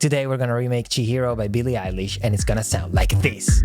Today we're gonna remake CHIHIRO by Billie Eilish, and it's gonna sound like this.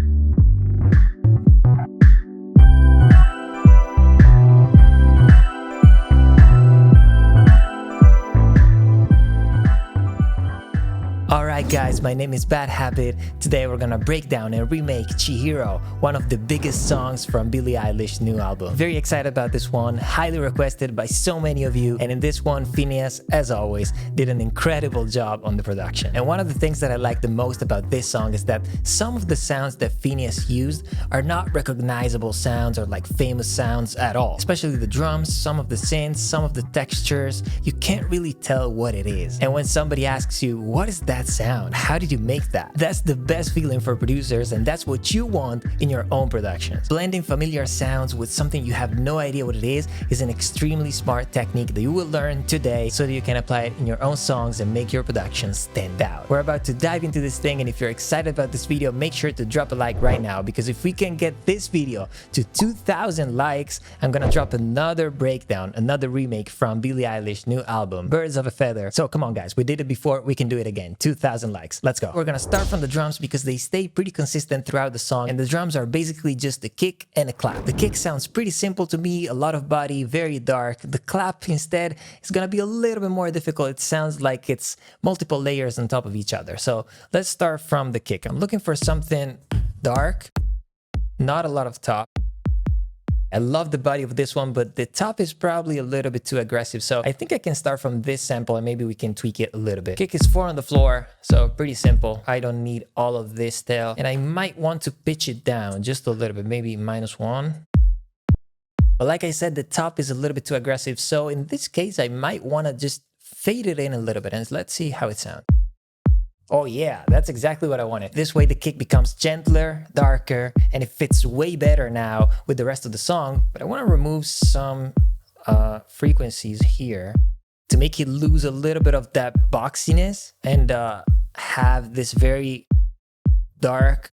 Alright guys, my name is badhabit. Today we're gonna break down and remake CHIHIRO, one of the biggest songs from Billie Eilish's new album. Very excited about this one, highly requested by so many of you, and in this one, FINNEAS, as always, did an incredible job on the production. And one of the things that I like the most about this song is that some of the sounds that FINNEAS used are not recognizable sounds or like famous sounds at all. Especially the drums, some of the synths, some of the textures, you can't really tell what it is. And when somebody asks you, what is that sound? How did you make that? That's the best feeling for producers, and that's what you want in your own productions. Blending familiar sounds with something you have no idea what it is an extremely smart technique that you will learn today so that you can apply it in your own songs and make your productions stand out. We're about to dive into this thing, and if you're excited about this video, make sure to drop a like right now, because if we can get this video to 2,000 likes, I'm gonna drop another breakdown, another remake from Billie Eilish's new album, Birds of a Feather. So come on guys, we did it before, we can do it again. 2,000 likes. Let's go. We're gonna start from the drums because they stay pretty consistent throughout the song, and the drums are basically just a kick and a clap. The kick sounds pretty simple to me, a lot of body, very dark. The clap instead is gonna be a little bit more difficult. It sounds like it's multiple layers on top of each other. So let's start from the kick. I'm looking for something dark, not a lot of top. I love the body of this one, but the top is probably a little bit too aggressive. So I think I can start from this sample and maybe we can tweak it a little bit. Kick is 4 on the floor, so pretty simple. I don't need all of this tail. And I might want to pitch it down just a little bit, maybe -1. But like I said, the top is a little bit too aggressive. So in this case, I might want to just fade it in a little bit and let's see how it sounds. Oh yeah, that's exactly what I wanted. This way the kick becomes gentler, darker, and it fits way better now with the rest of the song. But I want to remove some frequencies here to make it lose a little bit of that boxiness and have this very dark,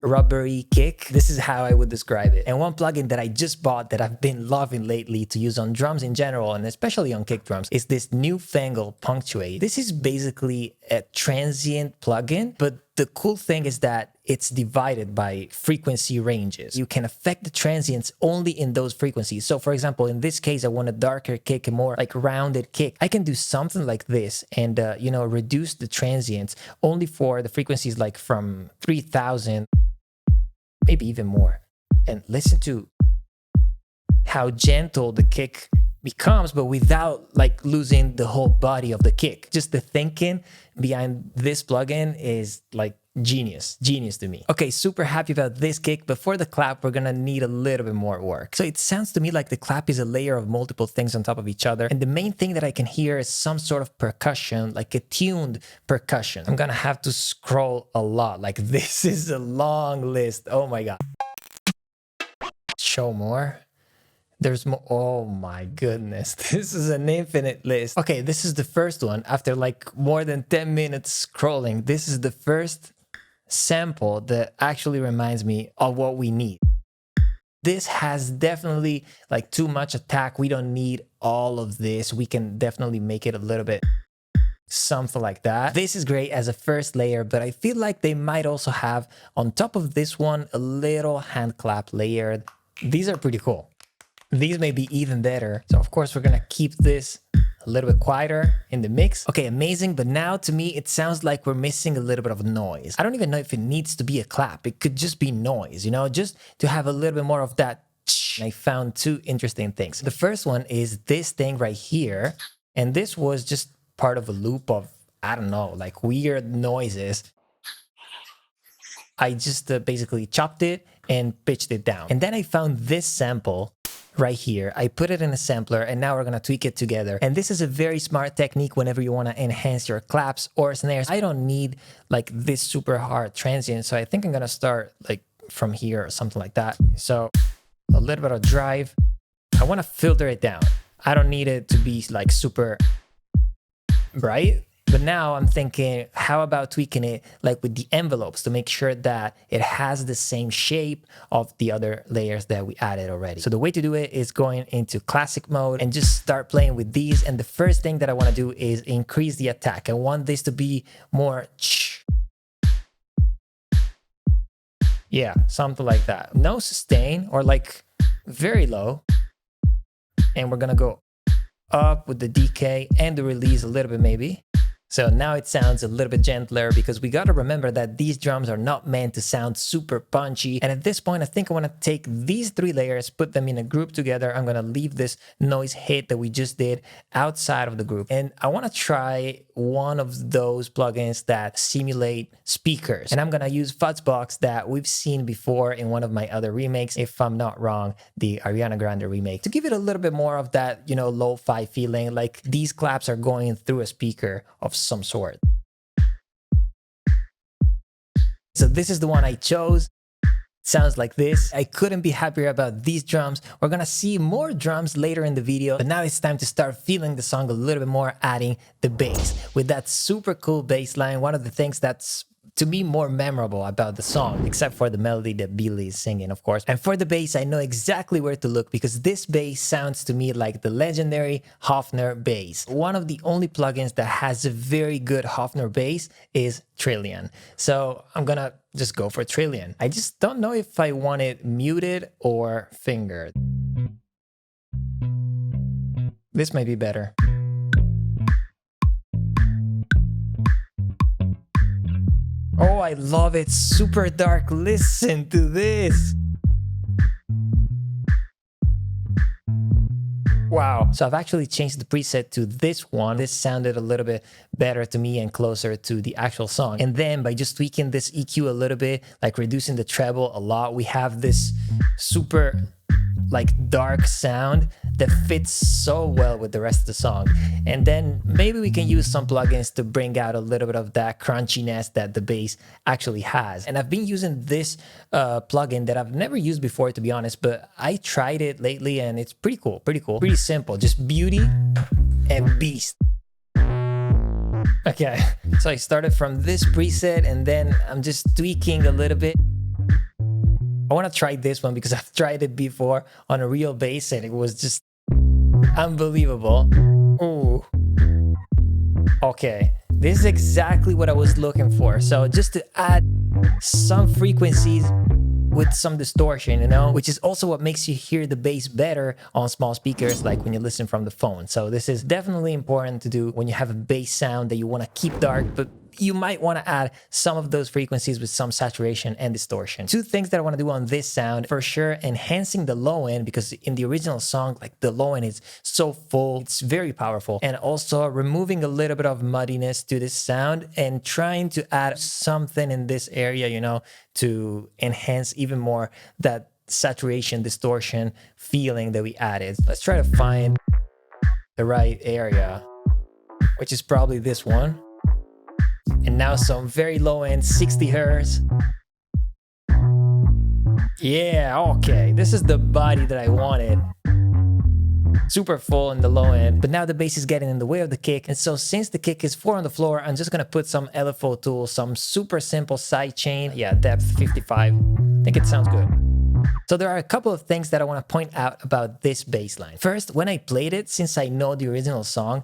rubbery kick. This is how I would describe it. And one plugin that I just bought that I've been loving lately to use on drums in general, and especially on kick drums, is this newfangled punctuate. This is basically a transient plugin, but the cool thing is that it's divided by frequency ranges. You can affect the transients only in those frequencies. So for example, in this case, I want a darker kick, a more like rounded kick. I can do something like this and, reduce the transients only for the frequencies like from 3,000, maybe even more. And listen to how gentle the kick becomes, but without like losing the whole body of the kick. Just the thinking behind this plugin is like genius to me. Okay, super happy about this kick, but for the clap, we're gonna need a little bit more work. So it sounds to me like the clap is a layer of multiple things on top of each other, and the main thing that I can hear is some sort of percussion, like a tuned percussion. I'm gonna have to scroll a lot. Like this is a long list. Oh my god. Show more. There's more. Oh my goodness. This is an infinite list. Okay, this is the first one. After like more than 10 minutes scrolling, this is the first sample that actually reminds me of what we need. This has definitely like too much attack. We don't need all of this. We can definitely make it a little bit something like that. This is great as a first layer, but I feel like they might also have on top of this one a little hand clap layer. These are pretty cool. These may be even better. So of course we're gonna keep this a little bit quieter in the mix. Okay, amazing. But now to me, it sounds like we're missing a little bit of noise. I don't even know if it needs to be a clap. It could just be noise, just to have a little bit more of that. I found 2 interesting things. The first one is this thing right here. And this was just part of a loop of, I don't know, like weird noises. I just basically chopped it and pitched it down. And then I found this sample right here. I put it in a sampler, and now we're gonna tweak it together. And this is a very smart technique whenever you wanna enhance your claps or snares. I don't need like this super hard transient, so I think I'm gonna start like from here or something like that. So a little bit of drive. I wanna filter it down. I don't need it to be like super bright. But now I'm thinking, how about tweaking it like with the envelopes to make sure that it has the same shape of the other layers that we added already. So the way to do it is going into classic mode and just start playing with these. And the first thing that I want to do is increase the attack. I want this to be more yeah, something like that. No sustain, or like very low. And we're gonna go up with the decay and the release a little bit maybe. So now it sounds a little bit gentler, because we got to remember that these drums are not meant to sound super punchy. And at this point, I think I want to take these 3 layers, put them in a group together. I'm going to leave this noise hit that we just did outside of the group. And I want to try one of those plugins that simulate speakers. And I'm going to use Fuzzbox that we've seen before in one of my other remakes, if I'm not wrong, the Ariana Grande remake, to give it a little bit more of that, you know, lo-fi feeling, like these claps are going through a speaker of some sort. So this is the one I chose. Sounds like this. I couldn't be happier about these drums. We're gonna see more drums later in the video, but now it's time to start feeling the song a little bit more, adding the bass. With that super cool bass line, one of the things that's to me more memorable about the song, except for the melody that Billie is singing, of course. And for the bass, I know exactly where to look, because this bass sounds to me like the legendary Hofner bass. One of the only plugins that has a very good Hofner bass is Trillion. So I'm gonna just go for Trillion. I just don't know if I want it muted or fingered. This might be better. Oh, I love it. Super dark. Listen to this. Wow. So I've actually changed the preset to this one. This sounded a little bit better to me and closer to the actual song. And then by just tweaking this EQ a little bit, like reducing the treble a lot, we have this super like dark sound that fits so well with the rest of the song. And then maybe we can use some plugins to bring out a little bit of that crunchiness that the bass actually has. And I've been using this plugin that I've never used before, to be honest, but I tried it lately and it's pretty cool, pretty simple. Just beauty and beast. Okay, so I started from this preset and then I'm just tweaking a little bit. I want to try this one because I've tried it before on a real bass and it was just unbelievable. Ooh. Okay, this is exactly what I was looking for. So just to add some frequencies with some distortion, you know, which is also what makes you hear the bass better on small speakers, like when you listen from the phone. So this is definitely important to do when you have a bass sound that you want to keep dark, but you might want to add some of those frequencies with some saturation and distortion. 2 things that I want to do on this sound, for sure, enhancing the low end, because in the original song, like the low end is so full, it's very powerful. And also removing a little bit of muddiness to this sound and trying to add something in this area, you know, to enhance even more that saturation, distortion feeling that we added. Let's try to find the right area, which is probably this one. And now some very low end 60 hertz. Yeah, okay. This is the body that I wanted. Super full in the low end, but now the bass is getting in the way of the kick. And so since the kick is 4 on the floor, I'm just gonna put some LFO tool, some super simple side chain. Yeah, depth 55. I think it sounds good. So there are a couple of things that I want to point out about this bass line. First, when I played it, since I know the original song,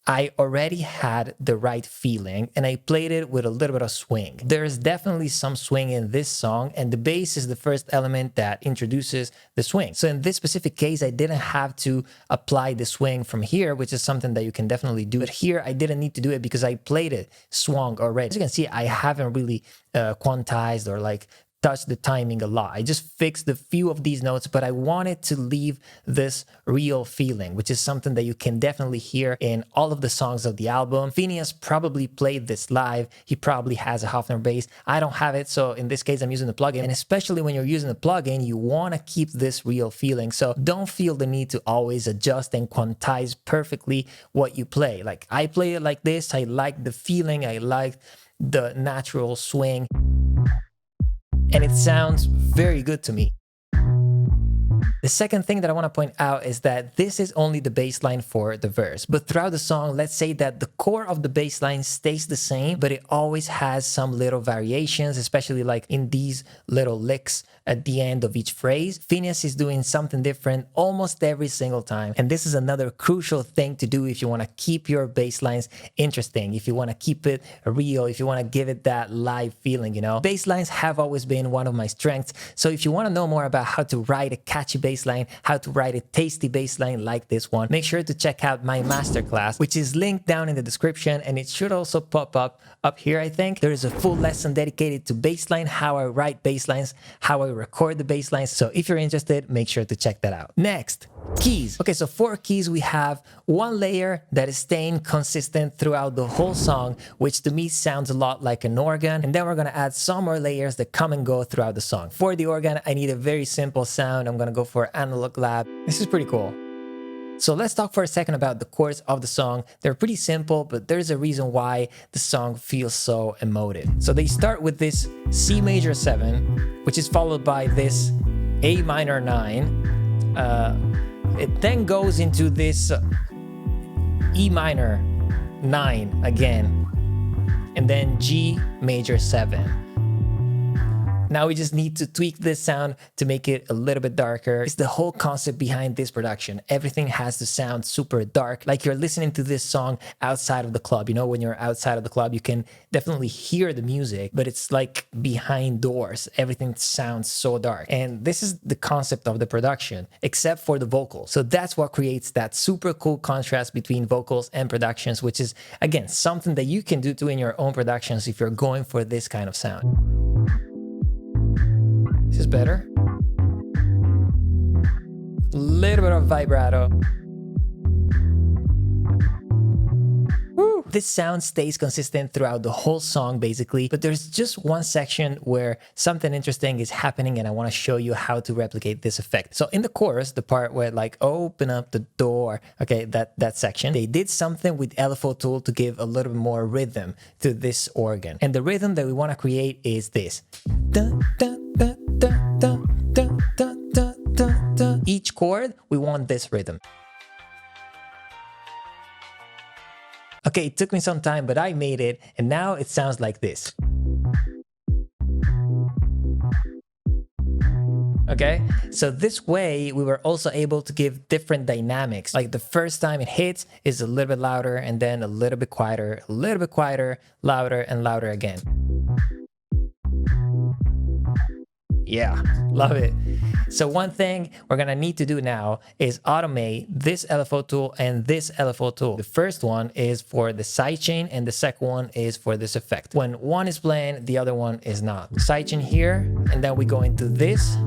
I already had the right feeling and I played it with a little bit of swing. There's definitely some swing in this song, and the bass is the first element that introduces the swing. So in this specific case, I didn't have to apply the swing from here, which is something that you can definitely do. But here, I didn't need to do it because I played it swung already. As you can see, I haven't really quantized or like touch the timing a lot. I just fixed a few of these notes, but I wanted to leave this real feeling, which is something that you can definitely hear in all of the songs of the album. FINNEAS probably played this live. He probably has a Hofner bass. I don't have it, so in this case, I'm using the plugin. And especially when you're using the plugin, you want to keep this real feeling. So don't feel the need to always adjust and quantize perfectly what you play. Like I play it like this. I like the feeling. I like the natural swing. And it sounds very good to me. The second thing that I want to point out is that this is only the bass line for the verse. But throughout the song, let's say that the core of the bass line stays the same, but it always has some little variations, especially like in these little licks at the end of each phrase. FINNEAS is doing something different almost every single time. And this is another crucial thing to do if you want to keep your bass lines interesting, if you want to keep it real, if you want to give it that live feeling, you know. Bass lines have always been one of my strengths. So if you want to know more about how to write a catchy bass line, how to write a tasty bass line like this one, make sure to check out my masterclass, which is linked down in the description, and it should also pop up here, I think. There is a full lesson dedicated to bass line, how I write bass lines, how I record the bass lines. So if you're interested, make sure to check that out. Next, keys. Okay, so for keys, we have one layer that is staying consistent throughout the whole song, which to me sounds a lot like an organ. And then we're gonna add some more layers that come and go throughout the song. For the organ, I need a very simple sound. I'm gonna go for analog lab. This is pretty cool. So let's talk for a second about the chords of the song. They're pretty simple, but there's a reason why the song feels so emotive. So they start with this C major 7, which is followed by this A minor 9. It then goes into this E minor 9 again, and then G major 7. Now we just need to tweak this sound to make it a little bit darker. It's the whole concept behind this production. Everything has to sound super dark, like you're listening to this song outside of the club. You know, when you're outside of the club, you can definitely hear the music, but it's like behind doors. Everything sounds so dark. And this is the concept of the production, except for the vocals. So that's what creates that super cool contrast between vocals and productions, which is, again, something that you can do too in your own productions if you're going for this kind of sound. This is better. Little bit of vibrato. Woo. This sound stays consistent throughout the whole song basically, but there's just one section where something interesting is happening and I want to show you how to replicate this effect. So in the chorus, the part where like open up the door, okay, that section, they did something with LFO tool to give a little bit more rhythm to this organ. And the rhythm that we want to create is this. Dun, dun, dun. Dun, dun, dun, dun, dun, dun, dun. Each chord, we want this rhythm. Okay, it took me some time, but I made it, and now it sounds like this. Okay, so this way we were also able to give different dynamics. Like the first time it hits is a little bit louder, and then a little bit quieter, louder, and louder again. Yeah, love it. So one thing we're gonna need to do now is automate this LFO tool and this LFO tool. The first one is for the sidechain and the second one is for this effect. When one is playing, the other one is not. Sidechain here, and then we go into this.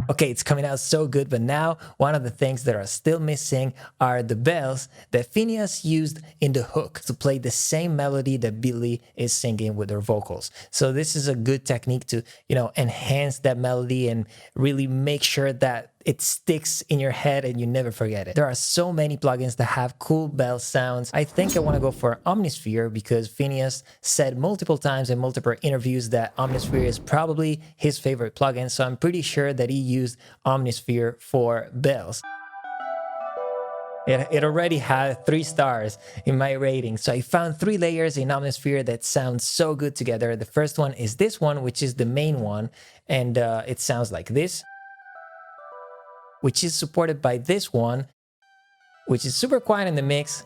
Okay, it's coming out so good, but now one of the things that are still missing are the bells that FINNEAS used in the hook to play the same melody that Billie is singing with her vocals. So this is a good technique to, you know, enhance that melody and really make sure that it sticks in your head and you never forget it. There are so many plugins that have cool bell sounds. I think I want to go for Omnisphere because FINNEAS said multiple times in multiple interviews that Omnisphere is probably his favorite plugin. So I'm pretty sure that he used Omnisphere for bells. It already had 3 stars in my rating. So I found 3 layers in Omnisphere that sound so good together. The first one is this one, which is the main one. And it sounds like this, which is supported by this one, which is super quiet in the mix.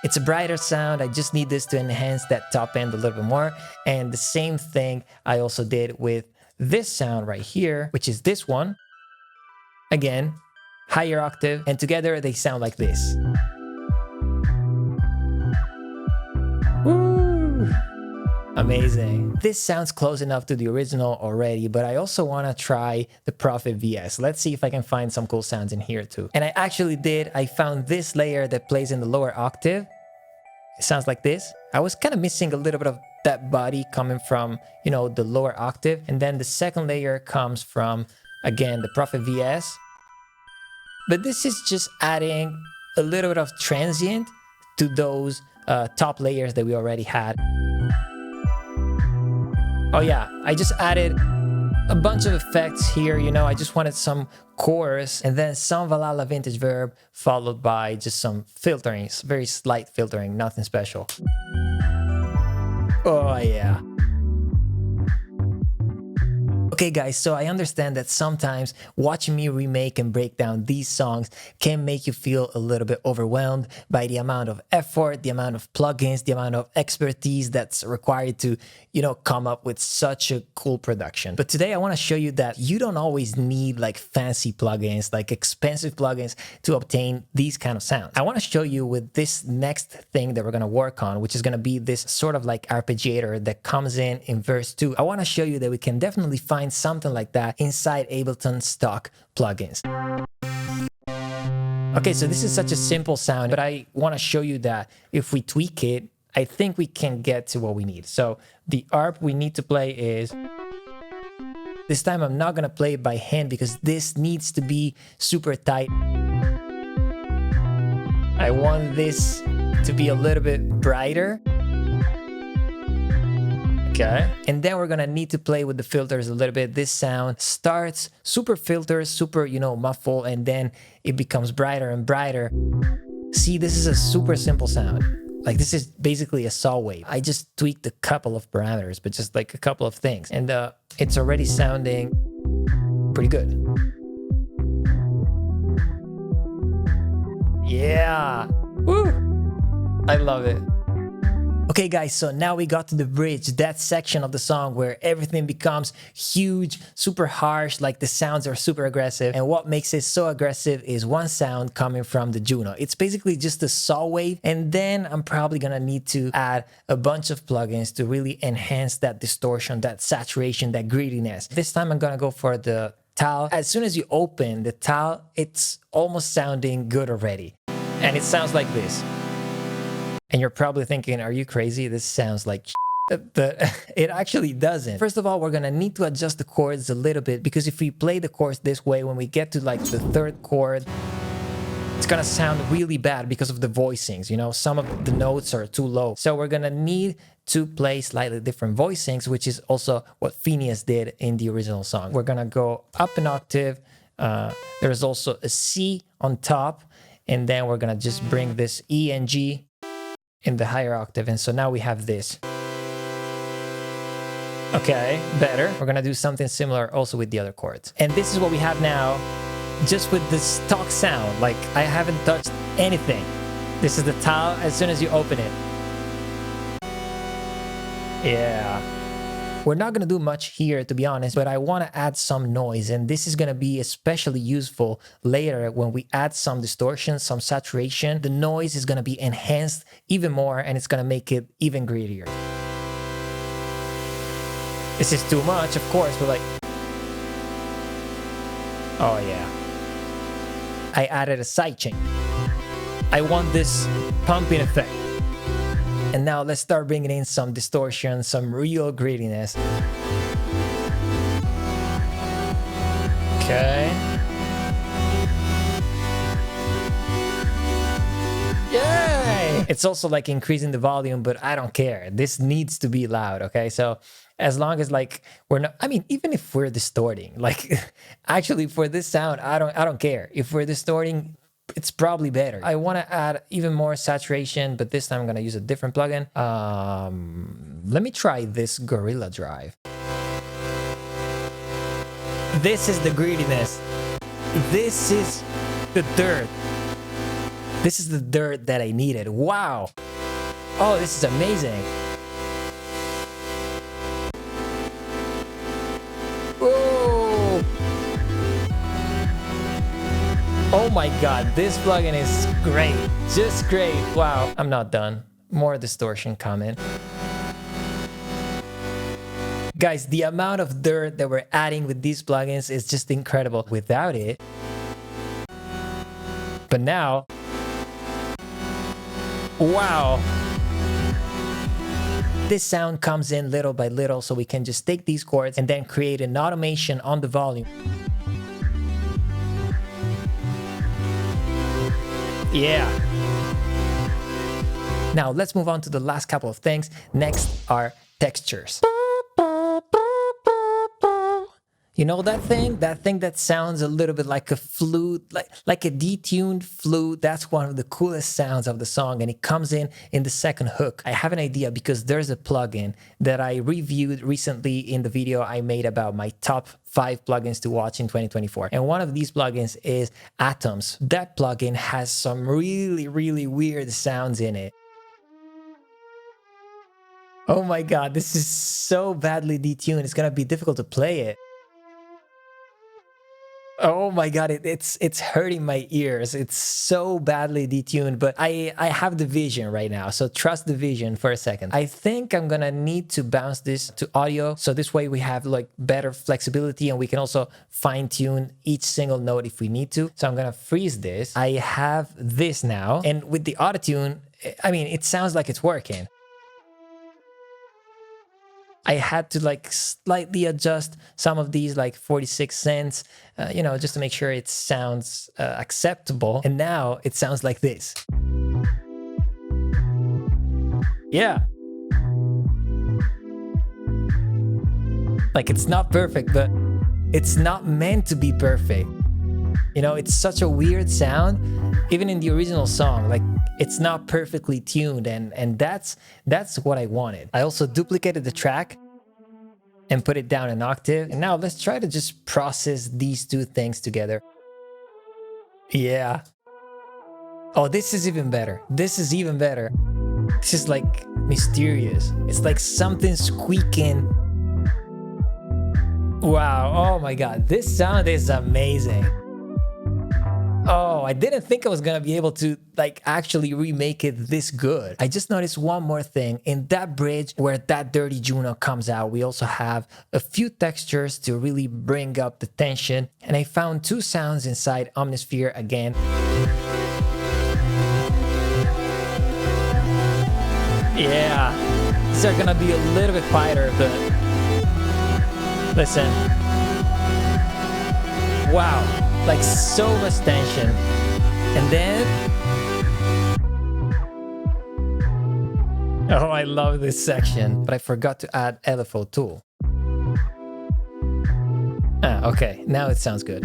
It's a brighter sound. I just need this to enhance that top end a little bit more. And the same thing I also did with this sound right here, which is this one. Again, higher octave, and together they sound like this. Woo! Amazing. This sounds close enough to the original already, but I also want to try the Prophet VS. Let's see if I can find some cool sounds in here too. And I actually did. I found this layer that plays in the lower octave. It sounds like this. I was kind of missing a little bit of that body coming from, you know, the lower octave. And then the second layer comes from, again, the Prophet VS. But this is just adding a little bit of transient to those top layers that we already had. Oh yeah, I just added a bunch of effects here, you know. I just wanted some chorus and then some Valhalla vintage verb followed by just some filtering, very slight filtering, nothing special. Oh yeah. Okay guys, so I understand that sometimes watching me remake and break down these songs can make you feel a little bit overwhelmed by the amount of effort, the amount of plugins, the amount of expertise that's required to, you know, come up with such a cool production. But today I want to show you that you don't always need like fancy plugins, like expensive plugins to obtain these kind of sounds. I want to show you with this next thing that we're going to work on, which is going to be this sort of like arpeggiator that comes in verse 2. I want to show you that we can definitely find something like that inside Ableton stock plugins. Okay, so this is such a simple sound, but I want to show you that if we tweak it, I think we can get to what we need. So the arp we need to play is... This time I'm not gonna play it by hand because this needs to be super tight. I want this to be a little bit brighter. Okay. And then we're gonna need to play with the filters a little bit. This sound starts super filters, super, you know, muffle, and then it becomes brighter and brighter. See, this is a super simple sound. Like this is basically a saw wave. I just tweaked a couple of parameters, but just like a couple of things. And it's already sounding pretty good. Yeah. Woo! I love it. Okay guys, so now we got to the bridge, that section of the song where everything becomes huge, super harsh, like the sounds are super aggressive. And what makes it so aggressive is one sound coming from the Juno. It's basically just a saw wave. And then I'm probably gonna need to add a bunch of plugins to really enhance that distortion, that saturation, that grittiness. This time I'm gonna go for the tal. As soon as you open the tal, it's almost sounding good already. And it sounds like this. And you're probably thinking, are you crazy? This sounds like shit. But it actually doesn't. First of all, we're gonna need to adjust the chords a little bit because if we play the chords this way, when we get to like the third chord, it's gonna sound really bad because of the voicings, you know, some of the notes are too low. So we're gonna need to play slightly different voicings, which is also what FINNEAS did in the original song. We're gonna go up an octave. There's also a C on top, and then we're gonna just bring this E and G in the higher octave. And so now we have this. Okay, better. We're gonna do something similar also with the other chords. And this is what we have now, just with the stock sound. Like I haven't touched anything. This is the tal as soon as you open it. Yeah. We're not gonna do much here, to be honest, but I wanna add some noise, and this is gonna be especially useful later when we add some distortion, some saturation. The noise is gonna be enhanced even more, and it's gonna make it even grittier. This is too much, of course, but like... Oh yeah. I added a sidechain. I want this pumping effect. And now let's start bringing in some distortion, some real grittiness. Okay. Yay! It's also like increasing the volume, but I don't care. This needs to be loud, okay? So as long as like we're not, I mean, even if we're distorting, like actually for this sound, I don't care. If we're distorting, it's probably better. I want to add even more saturation, but this time I'm going to use a different plugin. Let me try this Gorilla Drive. This is the grittiness. This is the dirt. This is the dirt that I needed. Wow. Oh, this is amazing. Oh my god, this plugin is great. Just great. Wow. I'm not done. More distortion coming. Guys, the amount of dirt that we're adding with these plugins is just incredible. Without it. But now... Wow. This sound comes in little by little, so we can just take these chords and then create an automation on the volume. Yeah. Now let's move on to the last couple of things. Next are textures. You know that thing? That thing that sounds a little bit like a flute, like a detuned flute. That's one of the coolest sounds of the song, and it comes in the second hook. I have an idea because there's a plugin that I reviewed recently in the video I made about my top 5 plugins to watch in 2024. And one of these plugins is Atoms. That plugin has some really, really weird sounds in it. Oh my God, this is so badly detuned. It's gonna be difficult to play it. Oh my God, it's hurting my ears. It's so badly detuned, but I have the vision right now. So trust the vision for a second. I think I'm gonna need to bounce this to audio. So this way we have like better flexibility and we can also fine tune each single note if we need to. So I'm gonna freeze this. I have this now. And with the autotune, I mean, it sounds like it's working. I had to like slightly adjust some of these, like 46 cents, you know, just to make sure it sounds acceptable. And now it sounds like this. Yeah. Like it's not perfect, but it's not meant to be perfect. You know, it's such a weird sound, even in the original song, like it's not perfectly tuned, and that's what I wanted. I also duplicated the track and put it down an octave. And now let's try to just process these two things together. Yeah. Oh, this is even better. This is even better. This is like mysterious. It's like something squeaking. Wow, oh my God, this sound is amazing. Oh, I didn't think I was gonna be able to like actually remake it this good. I just noticed one more thing. In that bridge where that dirty Juno comes out, we also have a few textures to really bring up the tension. And I found 2 sounds inside Omnisphere again. Yeah, these are gonna be a little bit quieter, but listen. Wow. Like so much tension. And then, oh, I love this section, but I forgot to add LFO tool. Okay, now it sounds good.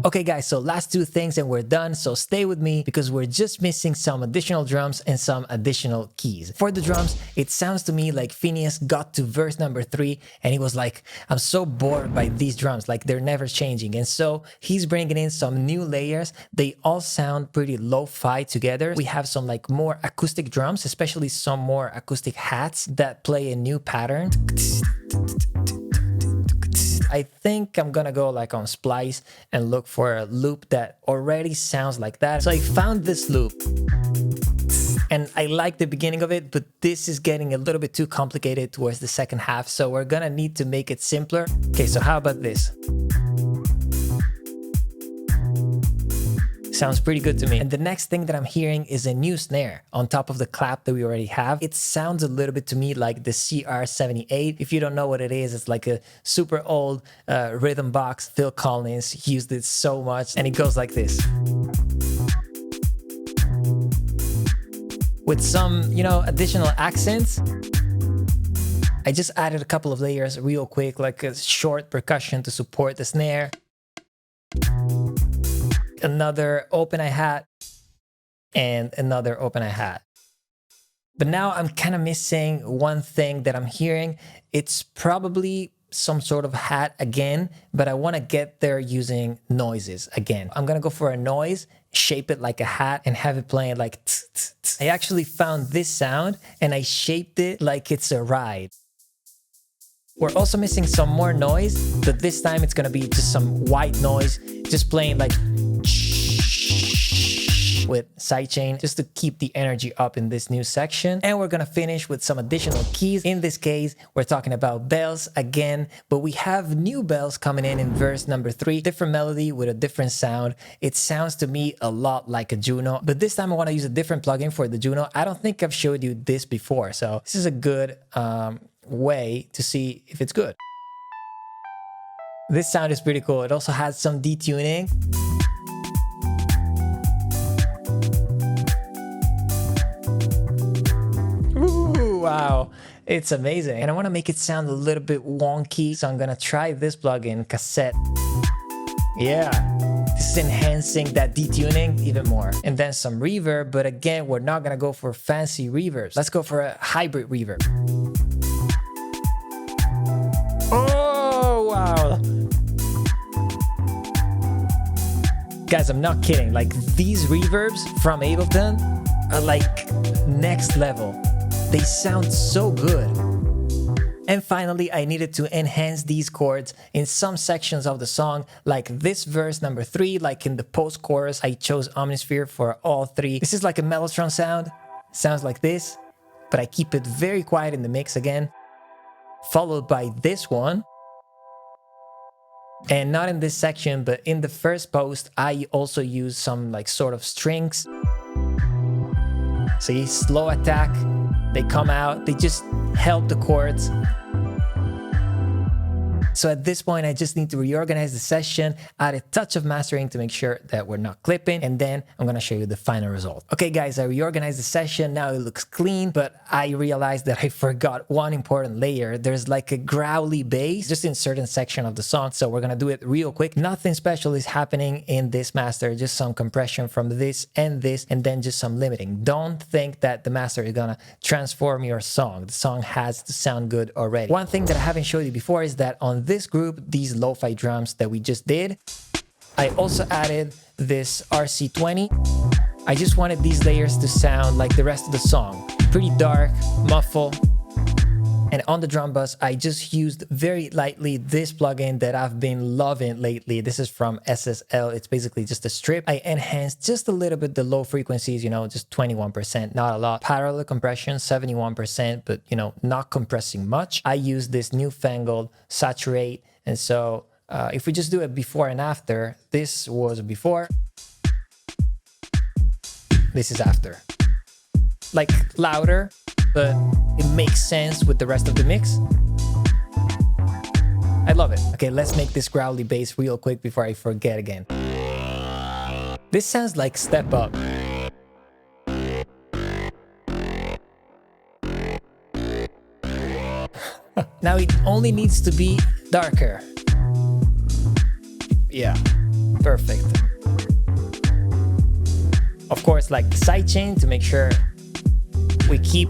Okay guys, so last 2 things and we're done, so stay with me because we're just missing some additional drums and some additional keys. For the drums, it sounds to me like FINNEAS got to verse number 3 and he was like, I'm so bored by these drums, like they're never changing. And so he's bringing in some new layers. They all sound pretty lo-fi together. We have some like more acoustic drums, especially some more acoustic hats that play a new pattern. I think I'm gonna go like on Splice and look for a loop that already sounds like that. So I found this loop and I like the beginning of it, but this is getting a little bit too complicated towards the second half. So we're gonna need to make it simpler. Okay, so how about this? Sounds pretty good to me. And the next thing that I'm hearing is a new snare on top of the clap that we already have. It sounds a little bit to me like the CR78. If you don't know what it is, it's like a super old rhythm box. Phil Collins used it so much, and it goes like this. With some, you know, additional accents. I just added a couple of layers real quick, like a short percussion to support the snare. Another open hi-hat and another open hi-hat. But now I'm kind of missing one thing that I'm hearing. It's probably some sort of hat again, but I want to get there using noises again. I'm gonna go for a noise, shape it like a hat, and have it playing like tss, tss, tss. I actually found this sound and I shaped it like it's a ride. We're also missing some more noise, but this time it's gonna be just some white noise, just playing like with sidechain just to keep the energy up in this new section. And we're gonna finish with some additional keys. In this case, we're talking about bells again, but we have new bells coming in verse number 3. Different melody with a different sound. It sounds to me a lot like a Juno, but this time I want to use a different plugin for the Juno. I don't think I've showed you this before, so this is a good way to see if it's good. This sound is pretty cool. It also has some detuning. Ooh, Wow, it's amazing. And I want to make it sound a little bit wonky, so I'm gonna try this plugin, Cassette. Yeah, this is enhancing that detuning even more. And then some reverb, but again, we're not gonna go for fancy reverbs. Let's go for a hybrid reverb. Oh, wow. Guys, I'm not kidding. Like, these reverbs from Ableton are like next level. They sound so good. And finally, I needed to enhance these chords in some sections of the song, like this verse number 3, like in the post-chorus, I chose Omnisphere for all 3. This is like a Mellotron sound. Sounds like this, but I keep it very quiet in the mix again. Followed by this one. And not in this section, but in the first post, I also use some like sort of strings. See, slow attack, they come out, they just help the chords. So at this point, I just need to reorganize the session, add a touch of mastering to make sure that we're not clipping, and then I'm gonna show you the final result. Okay guys, I reorganized the session, now it looks clean, but I realized that I forgot one important layer. There's like a growly bass just in certain section of the song, so we're gonna do it real quick. Nothing special is happening in this master, just some compression from this, and then just some limiting. Don't think that the master is gonna transform your song. The song has to sound good already. One thing that I haven't showed you before is that on this group, these lo-fi drums that we just did, I also added this RC20. I just wanted these layers to sound like the rest of the song. Pretty dark, muffle. And on the drum bus, I just used very lightly this plugin that I've been loving lately. This is from SSL. It's basically just a strip. I enhanced just a little bit the low frequencies, you know, just 21%, not a lot. Parallel compression, 71%, but, you know, not compressing much. I use this newfangled saturate. And so if we just do it before and after, this was before. This is after. Like louder, but it makes sense with the rest of the mix. I love it. Okay, let's make this growly bass real quick before I forget again. This sounds like Step Up. Now it only needs to be darker. Yeah, perfect. Of course, like the sidechain to make sure we keep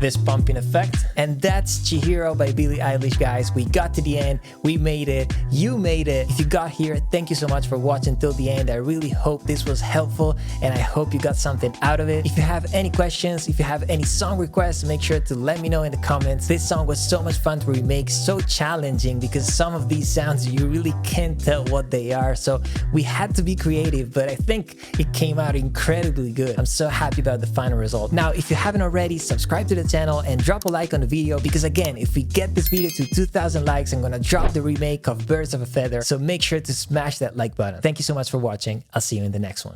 this pumping effect. And that's CHIHIRO by Billie Eilish, guys. We got to the end. We made it. You made it. If you got here, thank you so much for watching till the end. I really hope this was helpful and I hope you got something out of it. If you have any questions, if you have any song requests, make sure to let me know in the comments. This song was so much fun to remake, so challenging because some of these sounds you really can't tell what they are. So we had to be creative, but I think it came out incredibly good. I'm so happy about the final result. Now, if you haven't already, subscribe to the channel and drop a like on the video because again, if we get this video to 2,000 likes, I'm gonna drop the remake of Birds of a Feather. So make sure to smash that like button. Thank you so much for watching. I'll see you in the next one.